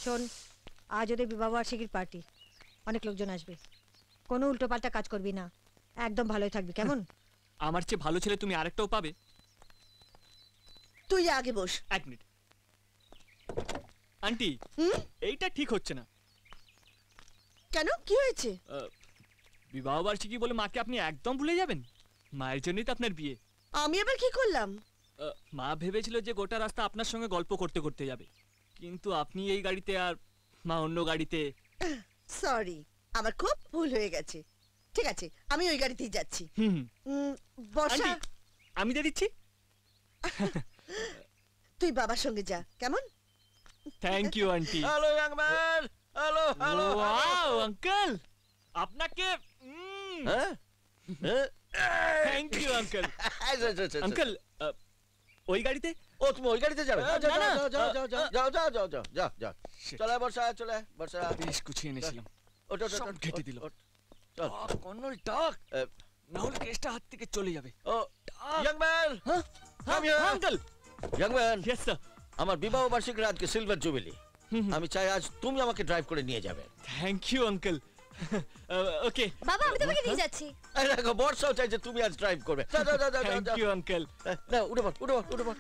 শোন, আজ ওদের বিবাহবার্ষিকীর পার্টি, অনেক লোকজন আসবে, কোনো উল্টোপাল্টা কাজ করবি না, একদম ভালোই থাকবি, কেমন? আমার চেয়ে ভালো ছেলে তুমি আরেকটাও পাবে। তুই আগে বস। এক মিনিট আন্টি, এইটা ঠিক হচ্ছে না। কেন, কি হয়েছে? বিবাহ বার্ষিকী বলে মাকে আপনি একদম ভুলে যাবেন? মায়ের জন্যই তো আপনার বিয়ে। আমি আবার কি করলাম? মা ভেবেছিল যে গোটা রাস্তা আপনার সঙ্গে গল্প করতে করতে যাবে, কিন্তু আপনি এই গাড়িতে আর মা অন্য গাড়িতে। সরি, আমার খুব ভুল হয়ে গেছে। ঠিক আছে, আমি ওই গাড়িতেই যাচ্ছি। বর্ষা, আমি দিয়ে দিচ্ছি। তুই বাবার সঙ্গে যা, কেমন? Thank you aunty. Hello young man, hello hello. Wow uncle, আপনাকে থ্যাংক ইউ আঙ্কেল। আঙ্কেল ওই গাড়িতে? ও তুমি ওই গাড়িতে যাবে? যাও যাও যাও যাও যাও যাও যাও যাও যাও যাও। চলে বর্ষা, চলে বর্ষা। বেশ গুছিয়ে এনেছিলাম, ওটা সব ঘেটে দিল। চল কন্নল ডাক, না হলে কেসটা হাত থেকে চলে যাবে। ও young man, come here uncle. Young man, yes sir. আমার বিবাহ বার্ষিকীর আজকে সিলভার জুবিলি। আমি চাই আজ তুমি আমাকে ড্রাইভ করে নিয়ে যাবে। Thank you uncle. ওকে বাবা, আমি তোমাকে নিয়ে যাচ্ছি। এই দেখো, বর্ষাও চাই যে তুমি আজ ড্রাইভ করবে। যাও যাও যাও যাও। Thank you uncle. না, উঠে পড় উঠে পড় উঠে পড়।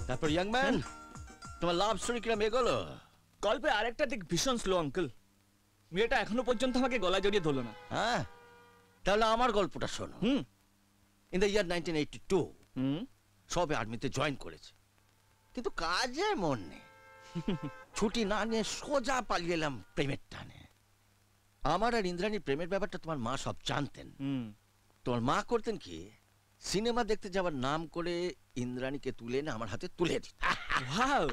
তারপর ইয়াং ম্যান, তোমার লাভ স্টোরি কিরম এগোলো? গল্পে আরেকটা দিক ভীষণ স্লো আঙ্কেল। মেয়েটা এখনো পর্যন্ত আমাকে গলা জড়িয়ে ধরলো না। হ্যাঁ, তাহলে আমার গল্পটা শোনো। ইন দ্য ইয়ার 1982 সবে আর্মিতে জয়েন করেছে, কিন্তু কাজে মন নেই। ছুটি না নিয়ে সোজা পালিয়ে এলাম প্রেমের টানে। আমার আর ইন্দ্রাণীর প্রেমের ব্যাপারটা তোমার মা সব জানতেন। তোমার মা করতেন কি, সিনেমা দেখতে যাওয়ার নাম করে ইন্দ্রাণীকে তুলে এনে আমার হাতে তুলে দিত। Wow,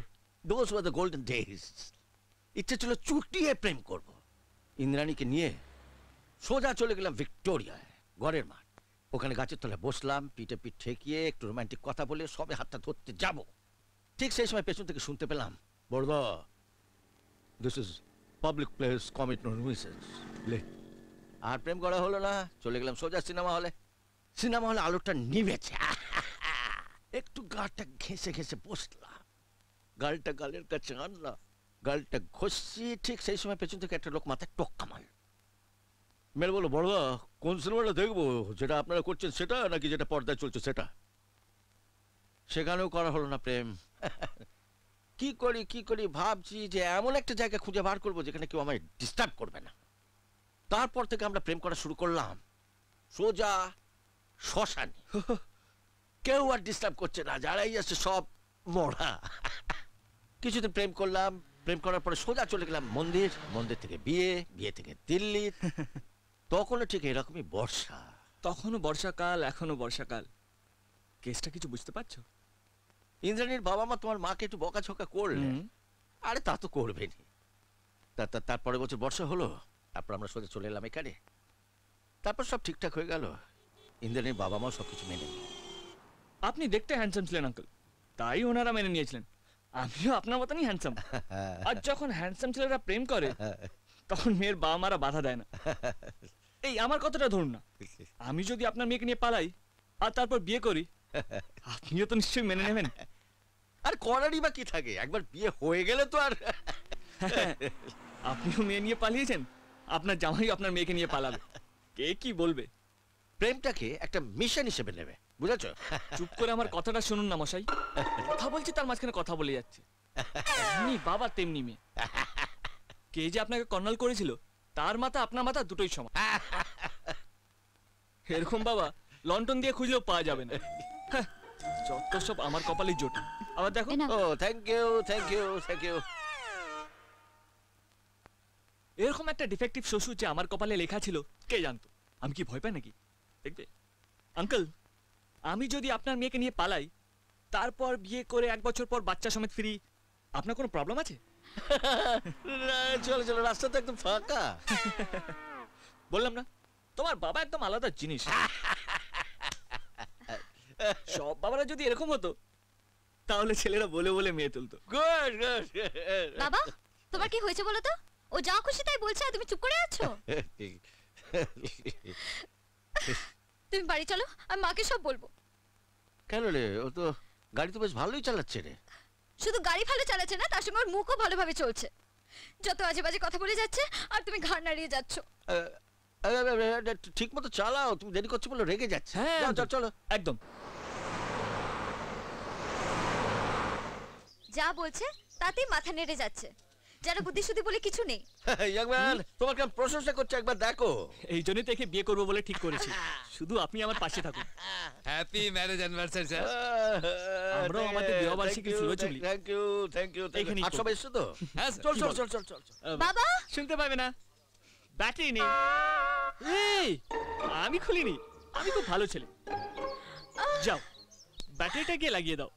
those were the golden days. ইচ্ছে ছিল চুটিয়ে প্রেম করব। ইন্দ্রাণীকে নিয়ে সোজা চলে গেলাম ভিক্টোরিয়ায়, ঘরের মাঠ। ওখানে গাছের তলায় বসলাম, পিঠে পিঠ ঠেকিয়ে একটু রোমান্টিক কথা বলে সবে হাতটা ধরতে যাব, ঠিক সেই সময় পেছন থেকে শুনতে পেলাম, বড়দা, this is public place, commit no nuisance. আর প্রেম করা হলো না, চলে গেলাম সোজা সিনেমা হলে। সিনেমা হলে আলোটা নিভেছে, একটু গালটা ঘেঁষে ঘেঁষে বসলাম। গালটা গালের কাছে আনলাম, গালটা ঘষছি, ঠিক সেই সময় পেছন থেকে একটা লোক মাথায় টোক্কা মারল। মেরে বলো, বড়দা, কোন সিনেমাটা দেখবো, যেটা আপনারা করছেন সেটা নাকি যেটা পর্দায় চলছে সেটা? সেখানেও করা হলো না প্রেম। কি করি ভাবছি যে এমন একটা জায়গা খুঁজে বার করবো যেখানে কেউ আমায় ডিস্টার্ব করবে না। তারপর থেকে আমরা প্রেম করা শুরু করলাম সোজা শ্মশানে। কেউ আর ডিস্টার্ব করছে না, যারাই আছে সব মরা। কিছুদিন প্রেম করলাম, প্রেম করার পরে সোজা চলে গেলাম মন্দির, মন্দির থেকে বিয়ে, বিয়ে থেকে দিল্লি। তখনও ঠিক এরকমই বর্ষা। তখনও বর্ষাকাল, এখনো বর্ষাকাল। কেসটা কিছু বুঝতে পারছো? ইন্দ্রাণীর বাবা মা তোমার মাকে একটু বকাঝকা করলে। আরে তা তো করবেনি। তারপরে বছর বর্ষা হলো, তারপর আমরা সোজা চলে এলাম এখানে। তারপর সব ঠিকঠাক হয়ে গেল, ইন্দ্রাণীর বাবা মাও সবকিছু মেনে নিল। আপনি দেখতে হ্যান্ডসাম ছিলেন আঙ্কেল, তাই ওনারা মেনে নিয়েছিলেন। আমিও আপনার মতনই হ্যান্ডসাম। আর যখন হ্যান্ডসাম ছেলেরা প্রেম করে তখন মেয়ের বাবা মারা বাধা দেয় না। এই আমার কথাটা ধরুন না, আমি যদি আপনার মেয়েকে নিয়ে পালাই আর তারপর বিয়ে করি, আপনিও তো নিশ্চয়ই মেনে নেবেন। আর করারই বা কি থাকে, একবার বিয়ে হয়ে গেলে তো আর। আপনিও মেয়ে নিয়ে পালিয়েছেন, আপনার জামাই আপনার মেয়েকে নিয়ে পালাবে, কে কি বলবে? প্রেমটাকে একটা মিশন হিসেবে নেবে, বুঝেছো? চুপ করে আমার কথাটা শুনুন না মশাই। কথা বলছি তার মাঝখানে কথা বলে যাচ্ছে। এমনি বাবা তেমনি মেয়ে। কে যে আপনাকে কর্নাল করেছিল, তার মাথা আপনার মাথা দুটোই সমান। এরকম বাবা লন্ডন দিয়ে খুঁজলেও পাওয়া যাবে না। যত সব আমার কপালে জোট। আবার দেখো। ও thank you thank you thank you. এরকম একটা ডিফেক্টিভ শ্বশুর যে আমার কপালে লেখা ছিল কে জানতো? আমি কি ভয় পাই নাকি? দেখবে আঙ্কেল, আমি যদি আপনার মেয়েকে নিয়ে পালাই, তারপর বিয়ে করে 1 বছর পর বাচ্চা সমেত ফিরি, আপনার কোনো প্রবলেম আছে? চলো চলো, রাস্তা তো একদম ফাঁকা। বললাম না, তোমার বাবা একদম আলাদা জিনিস। সব বাবারা যদি এরকম হতো, তাহলে ছেলেরা বলে বলে মেয়ে তুলতো। Good good. বাবা, তোমার কি হয়েছে বলো তো? ও যা খুশি তাই বলছে আর তুমি চুপ করে আছো। তুমি বাড়ি চলো, আমি মাকে সব বলবো। কেন রে, ও তো গাড়ি তো বেশ ভালোই চালাচ্ছে রে। শুধু গাড়ি ভালো চালাচ্ছে না, তার সঙ্গে ওর মুখও ভালোভাবে চলছে। যত আজে বাজে কথা বলে যাচ্ছে আর তুমি ঘাড় নাড়িয়ে যাচ্ছ। ঠিক মতো চালাও, তুমি দেরি করছো বলে রেগে যাচ্ছে। হ্যাঁ, যাও, যাও, চলো। একদম। যা বলছে তাতেই মাথা নেড়ে যাচ্ছে, যারা বুদ্ধিশুদ্ধি বলে কিছু নেই। ইয়াং ম্যান, তোমার কেমন প্রশংসা করছে একবার দেখো। এই জন্যই তো একে বিয়ে করবো বলে ঠিক করেছি। শুধু আপনি আমার পাশে থাকুন। Happy marriage anniversary sir. আমরাও আমাদের বিবাহবার্ষিকী ফ্লোচুলি। Thank you, thank you. এইখানেই আর সব এসছো তো? হ্যাঁ স্যার। চল চল চল চল চল। বাবা, শুনতে পাবে না, ব্যাটারি নেই। এই, আমি খুলিনি, আমি খুব ভালো ছেলে। যাও, ব্যাটারিটা গিয়ে লাগিয়ে দাও।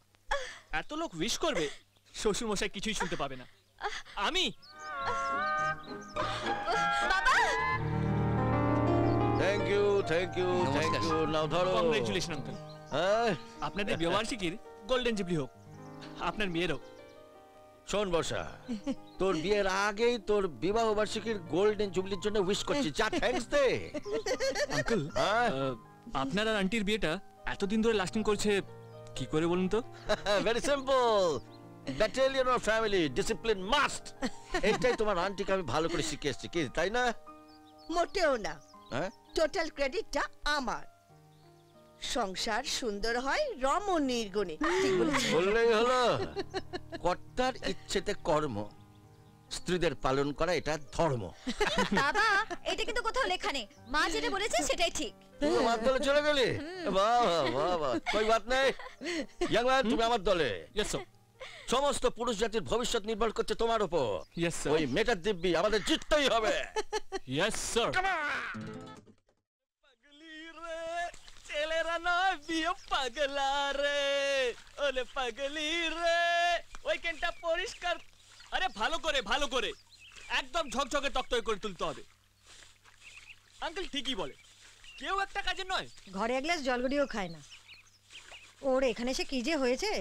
এত লোক উইশ করবে, শ্বশুর মশাই কিছুই শুনতে পাবে না। আমি বাবা, thank you, thank you, thank you. নাও ধরো। কংগ্রেচুলেশন আঙ্কেল, হ্যাঁ, আপনাদের বিবাহবার্ষিকীর গোল্ডেন জুবলি হোক। আপনার মেয়েরও। শোন বর্ষা, তোর বিয়ের আগেই তোর বিবাহ বার্ষিকীর গোল্ডেন জুবলির জন্য উইশ করছি। যা থ্যাঙ্কস দে। আঙ্কেল, হ্যাঁ, আপনার আর আন্টির বিয়েটা এতদিন ধরে লাস্টিং করছে কি করে বলুন তো? Very simple. Battalion of family discipline must. এটাই তোমার আন্টিকে আমি ভালো করে শিখে এসেছি, কি তাই না? মোটেও না, হ্যাঁ, টোটাল ক্রেডিটটা আমার। সংসার সুন্দর হয় রমণীর গুণে, ঠিক বলেছি। বললেই হলো। কর্তার ইচ্ছেতে কর্ম, স্ত্রীদের পালন করা এটা ধর্ম। বাবা, এটা কিন্তু কোথাও লেখা নেই। মা যেটা বলেছে সেটাই ঠিক। তুই আমার দলে চলে গেলি? বাহ বাহ বাহ, কই বাত নেই। ইয়াং ম্যান, তুমি আমার দলে। ইয়েস স্যার, সমস্ত পুরুষ জাতির ভবিষ্যৎ নির্ভর করছে তোমার উপর। ইয়েস স্যার, ওই মেটার দিব্যি আমাদের জিততেই হবে। Yes sir. পাগলি রে, ছেলেরা নয় বিয়ে পাগলা রে। ওলে পাগলি রে, ওইখানটা পরিষ্কার। আরে ভালো করে, ভালো করে, একদম ঝকঝকে তক্তকে করে তুলতে হবে। আঙ্কেল ঠিকই বলে, কেউ একটা কাজের নয়। ঘরে এক গ্লাস জলগড়িও খায় না। ওর এখানে এসে কি যে হয়েছে।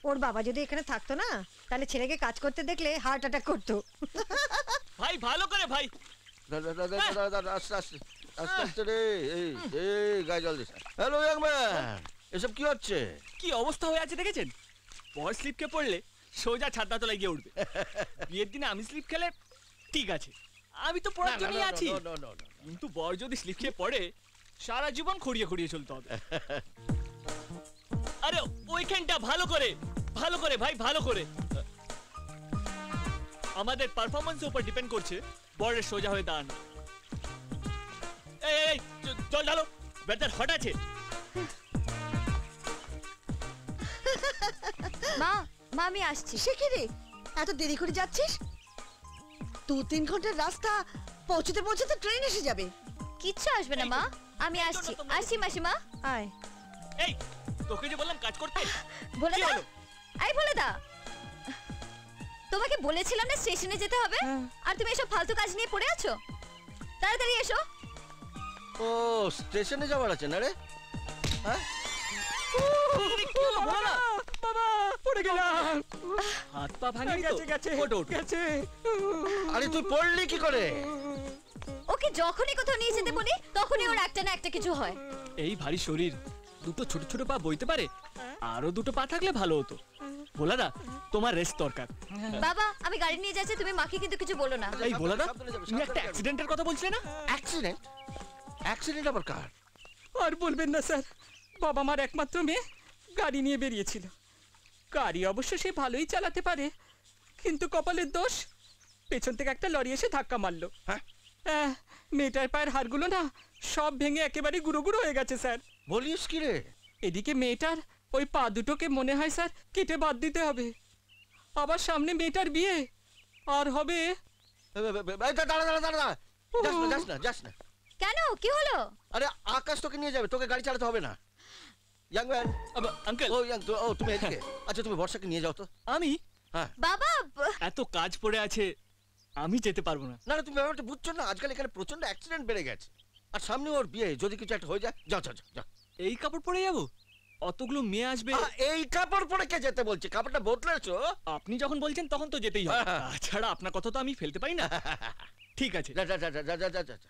ওর বাবা যদি এখানে থাকতো না, তাহলে ছেলেকে কাজ করতে দেখলে হার্ট অ্যাটাক করতো। ভাই ভালো করে ভাই। আস্তে আস্তে আস্তে আস্তে রে। এই গায়ে জল দিস। হ্যালো ইয়াং ম্যান, এসব কি হচ্ছে? কি অবস্থা হয়ে আছে দেখেছেন? বর স্লিপকে পড়লে সোজা ছাদনা তলায় গিয়ে উঠবে। বিয়ের দিনে আমি স্লিপ খেলে ঠিক আছে, আমি তো পড়ার জন্যই আছি। কিন্তু বর যদি স্লিপ খেয়ে পড়ে, সারা জীবন খড়িয়ে খড়িয়ে চলতে হবে। আরে ওইখানটা ভালো করে, ভালো করে ভাই, ভালো করে। আমাদের পারফরম্যান্সের উপর ডিপেন্ড করছে বরের সোজা হয়ে দাঁড়ানো। এই এই, জল ঢালো, বেটার হট আছে। মা, মা আমি আসছি। সে কি রে, এত দেরি করে যাচ্ছিস? 2-3 ঘন্টার রাস্তা, পৌঁছতে পৌঁছতে ট্রেন এসে যাবে। কিচ্ছু আসবে না মা, আমি আসছি। আসছি মাসিমা। আয়। এই, তোকে যে বললাম কাজ করতে। বলে কি দা, হলো? এই বলে দা, তোমাকে বলেছিলাম না স্টেশনে যেতে হবে, আর তুমি এসব ফালতু কাজ নিয়ে পড়ে আছো। তাড়াতাড়ি এসো। ও, স্টেশনে যাওয়ার আছে না রে? হ্যাঁ, বাবা পড়ে গেলাম, হাত পা ভাঙি তো। ওঠো, ওঠো। আরে তুই পড়লি কি করে? ওকে যখনই কোথাও নিয়ে যেতে বলি তখনই ওর একটা না একটা কিছু হয়। এই ভারী শরীর, দুটো ছোট ছোট পা বইতে পারে, আরো দুটো পা থাকলে ভালো হতো। ভোলাদা, তোমার রেস্ট দরকার। বাবা, আমি গাড়ি নিয়ে যাচ্ছি, তুমি মাকে কিন্তু কিছু বলো না। এই ভোলাদা, সাবধানে যাবে, তুমি একটা সাবধানে যাবে। অ্যাক্সিডেন্টের কথা বলছিলে না? অ্যাক্সিডেন্ট? অ্যাক্সিডেন্ট আবার কার? আর বলবেন না স্যার, বাবা মার একমাত্র মেয়ে গাড়ি নিয়ে বেরিয়েছিল। গাড়ি অবশ্য সে ভালোই চালাতে পারে, কিন্তু কপালের দোষ, পেছন থেকে একটা লরি এসে ধাক্কা মারলো। হ্যাঁ, মেয়েটার পায়ের হাড়গুলো না সব ভেঙে একেবারে গুঁড়ো গুঁড়ো হয়ে গেছে স্যার। বলিস কি রে? এদিকে মেয়েটার ওই পা দুটোকে মনে হয় স্যার কেটে বাদ দিতে হবে। আবার সামনে মেয়েটার বিয়ে, আর হবে। দাঁড়া দাঁড়া দাঁড়া, যাস না যাস না যাস না। কেন, কি হলো? আরে আকাশ তোকে নিয়ে যাবে, তোকে গাড়ি চালাতে হবে না। ইয়াং ম্যান, আঙ্কেল, ও ইয়াং, ও তুমি এদিকে। আচ্ছা তুমি বর্ষাকে নিয়ে যাও তো। আমি হ্যাঁ, বাবা, এত কাজ পড়ে আছে, আমি যেতে পারবো না। না না, তুমি ব্যাপারটা বুঝছো না। আজকাল এখানে প্রচন্ড অ্যাক্সিডেন্ট বেড়ে গেছে, আর সামনে ওর বিয়ে, যদি কিছু একটা হয়ে যায়। যাও যাও যাও। এই কাপড় পরে যাবো? অতগুলো মেয়ে আসবে। এই কাপড় পরে কে যেতে বলছে? কাপড়টা বদলেছো? আপনি যখন বলছেন তখন তো যেতেই হবে, তাছাড়া আপনার কথা তো আমি ফেলতে পারি না। ঠিক আছে, যা যা যা যা যা যা যা যা।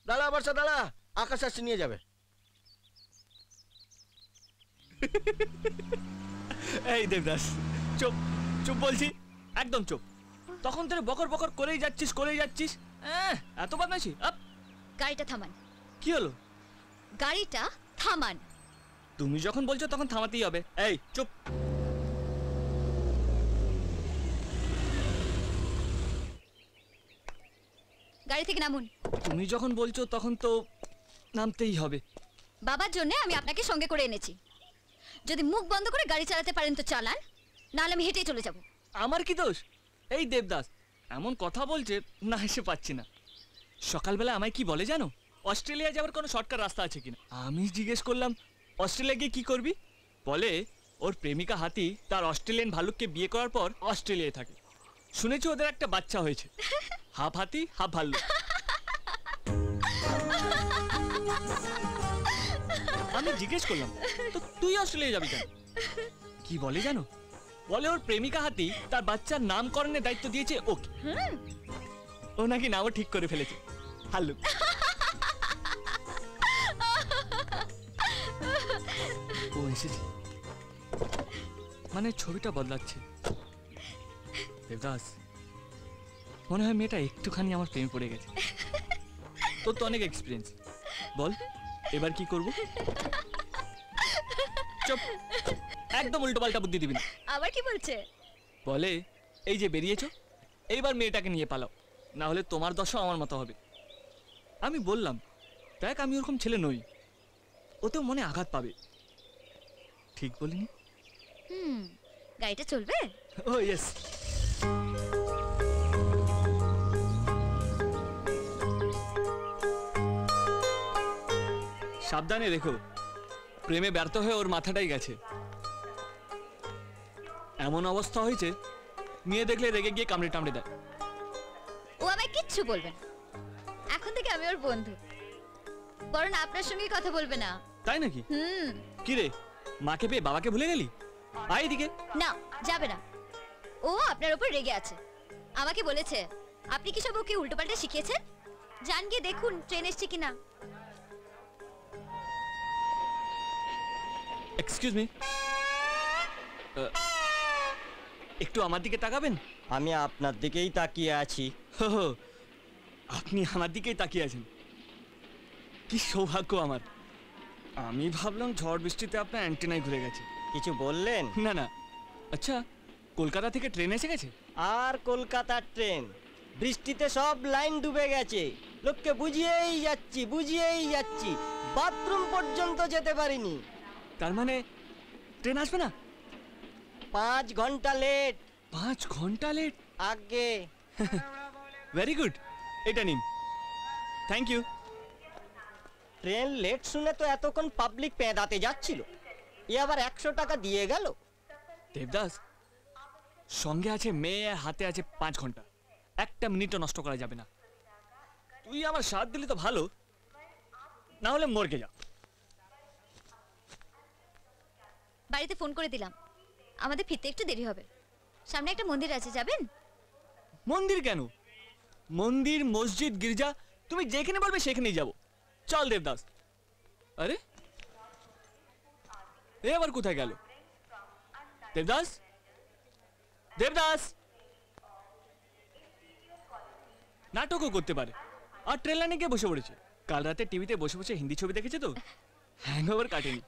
দাঁড়া বর্ষা দাঁড়া, আকাশ আসছে নিয়ে যাবে। এই দেবদাস চুপ চুপ বলছি, একদম চুপ। তখন তোর বকর বকর করেই যাচ্ছিস। এত বদমাইশি। আপ, গাড়িটা থামান, কি হলো? গাড়িটা থামান। তুমি যখন বলছো তখন থামাতেই হবে। এই চুপ। গাড়ি থেকে নামুন। তুমি যখন বলছো তখন তো নামতেই হবে। বাবার জন্য আমি আপনাকে সঙ্গে করে এনেছি। যদি মুখ বন্ধ করে গাড়ি চালাতে পারেন তো চালান, নাহলে আমি হেঁটেই চলে যাব। আমার কি দোষ? এই দেবদাস এমন কথা বলছে, না হেসে পাচ্ছি না। সকালবেলা আমায় কি বলে জানো? অস্ট্রেলিয়া যাওয়ার কোনো শর্টকাট রাস্তা আছে কিনা। আমি জিজ্ঞেস করলাম অস্ট্রেলিয়া গিয়ে কি করবি? বলে ওর প্রেমিকা হাতি তার অস্ট্রেলিয়ান ভালুককে বিয়ে করার পর অস্ট্রেলিয়ায় থাকে। শুনেছি ওদের একটা বাচ্চা হয়েছে, হাফ হাতি হাফ ভাল্লুক। আমি জিজ্ঞেস করলাম তো তুই অস্ট্রেলিয়া যাবি কেন? কি বলে জানো? বলে ওর প্রেমিকা হাতি তার বাচ্চার নামকরণের দায়িত্ব দিয়েছে ওকে। ও নাকি নামও ঠিক করে ফেলেছে, হাল্লুক। ও এসেছে মানে ছবিটা বদলাচ্ছে। দেবদাস মনে হয় মেয়েটা একটুখানি আমার প্রেমে পড়ে গেছে। তোর তো অনেক এক্সপিরিয়েন্স, বল এবার কি করব? চুপ, একদম উল্টো পাল্টা বুদ্ধি দিবি না। আবার কি বলছে? বলে এই যে বেরিয়েছো, এইবার মেয়েটাকে নিয়ে পালাও, না হলে তোমার দশা আমার মতো হবে। আমি বললাম দেখ আমি ওরকম ছেলে নই, ওতেও মনে আঘাত পাবে। ঠিক বলিনি? গাড়িটা চলবে? ও ইয়েস। সাবধানে রেখো, প্রেমে ব্যর্থ হয়ে ওর মাথাটাই গেছে। এমন অবস্থা হয়েছে মেয়ে দেখলে রেগে গিয়ে কামড়ে টামড়ে দেয়। ও আমায় কিচ্ছু বলবে না, এখন থেকে আমি ওর বন্ধু। বরং আপনার সঙ্গে কথা বলবে না। তাই নাকি? কি রে, মাকে পেয়ে বাবাকে ভুলে গেলি? আয় এদিকে। না, যাবে না। ও আপনার উপর রেগে আছে, আমাকে বলেছে আপনি কি সব ওকে উল্টোপাল্টা শিখিয়েছেন। যান গিয়ে দেখুন ট্রেন এসছে কিনা। এক্সকিউজ মি, একটু আমার দিকে তাকাবেন? আমি আপনার দিকেই তাকিয়ে আছি। হো, আপনি আমার দিকেই তাকিয়ে আছেন, কি সৌভাগ্য আমার। আমি ভাবলাম ঝড় বৃষ্টিতে আপনার অ্যান্টেনায় ঘুরে গেছে। কিছু বললেন? না না। আচ্ছা, কলকাতা থেকে ট্রেন এসে গেছে? আর কলকাতার ট্রেন, বৃষ্টিতে সব লাইন ডুবে গেছে। লোককে বুঝিয়েই যাচ্ছি, বাথরুম পর্যন্ত যেতে পারিনি। তার মানে ট্রেন আসবে না? 5 ঘন্টা লেট। 5 ঘন্টা লেট? আগে। ভেরি গুড, এটা নিন। Thank you. ট্রেন লেট শুনে তো এতক্ষণ পাবলিক পেঁদাতে যাচ্ছিল, এ আবার 100 টাকা দিয়ে গেল। দেবদাস, সঙ্গে আছে মেয়ে, হাতে আছে 5 ঘন্টা, একটা মিনিটও নষ্ট করা যাবে না। তুই আমার সাথ দিলি তো ভালো, না হলে মরকে যা। বাড়িতে ফোন করে দিলাম, আমাদের ফিরতে একটু দেরি হবে। সামনে একটা মন্দির আছে, যাবেন? মন্দির কেন? মন্দির, মসজিদ, গির্জা তুমি যেখানে বলবে সেখানেই যাব। চল দেবদাস। আরে এ আবার কোথায় গেল? দেবদাস, দেবদাস নাটকও করতে পারে, আর ট্রেন লাইনে গিয়ে বসে পড়েছে। কাল রাতে টিভিতে বসে বসে হিন্দি ছবি দেখেছে তো, হ্যাংওভার কাটেনি।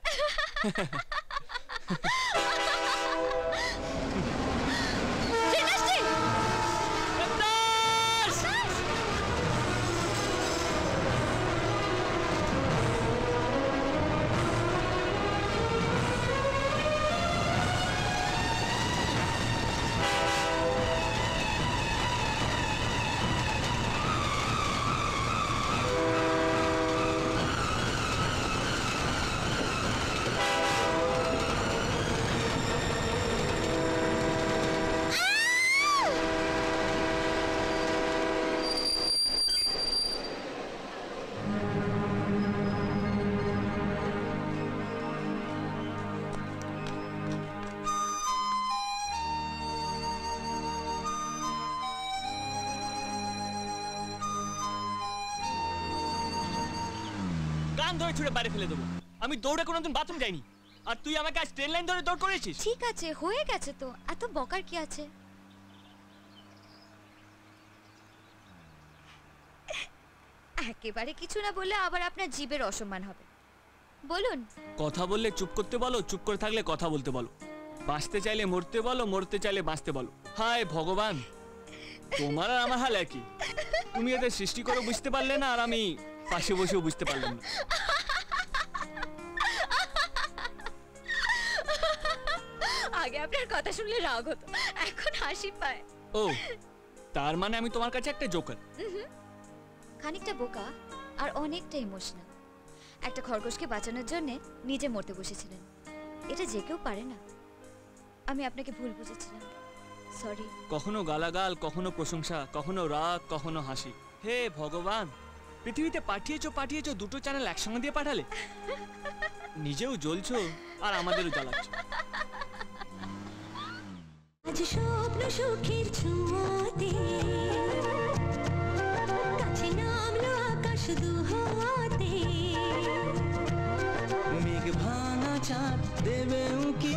কান ধরে ছুঁড়ে বাইরে ফেলে দেবো। আমি দৌড়ে কোনোদিন বাথরুম যাইনি, আর তুই আমাকে আজ ট্রেন লাইন ধরে দৌড় করেছিস। ঠিক আছে, হয়ে গেছে তো, এত বকার কি আছে? একেবারে কিছু না বললে আবার আপনার জীবের অসম্মান হবে। বলুন। কথা বললে চুপ করতে বলো, চুপ করে থাকলে কথা বলতে বলো, বাঁচতে চাইলে মরতে বলো, মরতে চাইলে বাঁচতে বলো। হায় ভগবান, তোমার আর আমার হাল একই। তুমি এদের সৃষ্টি করে বুঝতে পারলে না, আর আমি পাশে বসেও বুঝতে পারলাম না। আগে আপনার কথা শুনলে রাগ হতো, এখন হাসি পায়। ও, তার মানে আমি তোমার কাছে একটা জোকার। খানিকটা বোকা আর অনেকটা ইমোশনাল। একটা খরগোশকে বাঁচানোর জন্য নিজে মরতে বসেছিলেন। এটা যে কেউ পারে না। আমি আপনাকে ভুল বুঝেছিলাম, সরি। কখনো গালাগাল, কখনো প্রশংসা, কখনো রাগ, কখনো হাসি। হে ভগবান, পৃথিবীতে পাঠিয়েছো দুটো চ্যানেল একসঙ্গে দিয়ে পাঠালে। নিজেও জ্বলছো আর আমাদেরও জ্বালাচ্ছো। আজ স্বপ্ন সুখের ছোঁয়াতে কাছে নামলো আকাশ দুহাতে, মেঘ ভাঙা চাঁদ দেবে উকি